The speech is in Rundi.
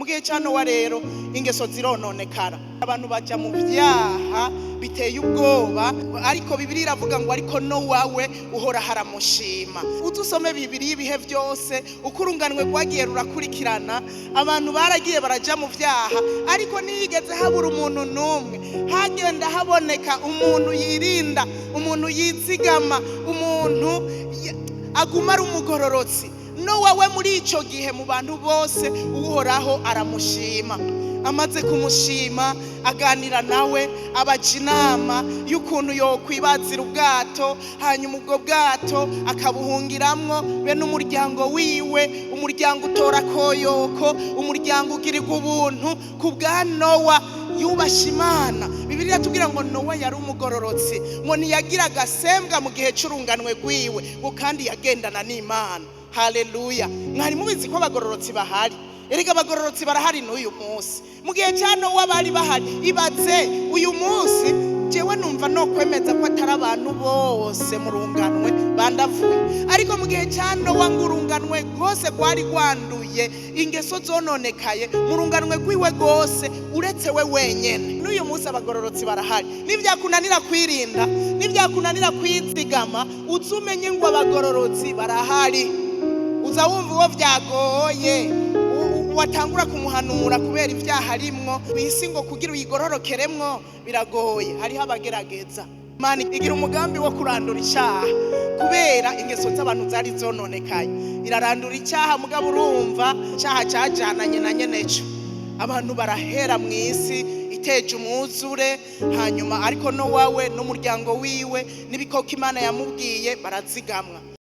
gihe cya Nowa rero ingeso zirononekara, abantu baja mu vyaha biteye ubwoba, ariko Bibiliya iravuga ngo ariko Nowa we uhora haramushima. Uzusome Bibiliya ibihe byose ukurunganwe rwagiye rurakurikirana, abantu baragiye baraja mu vyaha, ariko niyigeze habura umuntu numwe, hagenda haboneka umuntu yirinda, umuntu yizigama, umuntu aguma ari umugororotsi. Nowa we muri ico gihe mu bantu bose uhoraho aramushima. Amaze kumushima aganira nawe, abaca inama y'ukuntu yokwibazira ubwato, hanyuma ubwo bwato akabuhungiramwo be n'umuryango wiwe, umuryango utora koyoko, umuryango ugirirwa ubuntu ku bwa Nowa yubasha Imana. Bibiliya tubwira ngo Nowa yari umugororotsi, ngo ntiyagira agasembwa mu gihe c'urunganwe rwiwe, ngo kandi yagendana n'Imana. Haleluya. Mwari mubizi ko abagororotsi bahari? Erega abagororotsi barahari n'uyu munsi. Mu gihe cya Nowa bari bahari. Ibaze uyu munsi jewe numva no kwemeza ko atari abantu bose mu runganwe bandavuye, ariko mu gihe cya Nowa ngurunganwe rwose rwari rwanduye, ingeso zononekaye mu runganwe rwiwe rwose uretse we wenyene. N'uyu munsi abagororotsi barahari. Nivyakunanira kwirinda, nivyakunanira kwizigama, uzumenye ngo abagororotsi barahari. Uza wumva uwo vyagoye watangura kumuhanura kubera ivyaha rimwo wisi ngo kugira uyigororokeremwo biragoye. Hariho abagerageza. Imana igira umugambi wo kurandura icyaha kubera ingeso z'abantu zari zononekaye, irarandura icyaha. Mugabo urumva icyaha cyajananye na nyeneco, abantu barahera mu isi iteje umwuzure. Hanyuma ariko Nowa we n'umuryango wiwe n'ibikoko Imana yamubwiye barazigamwa.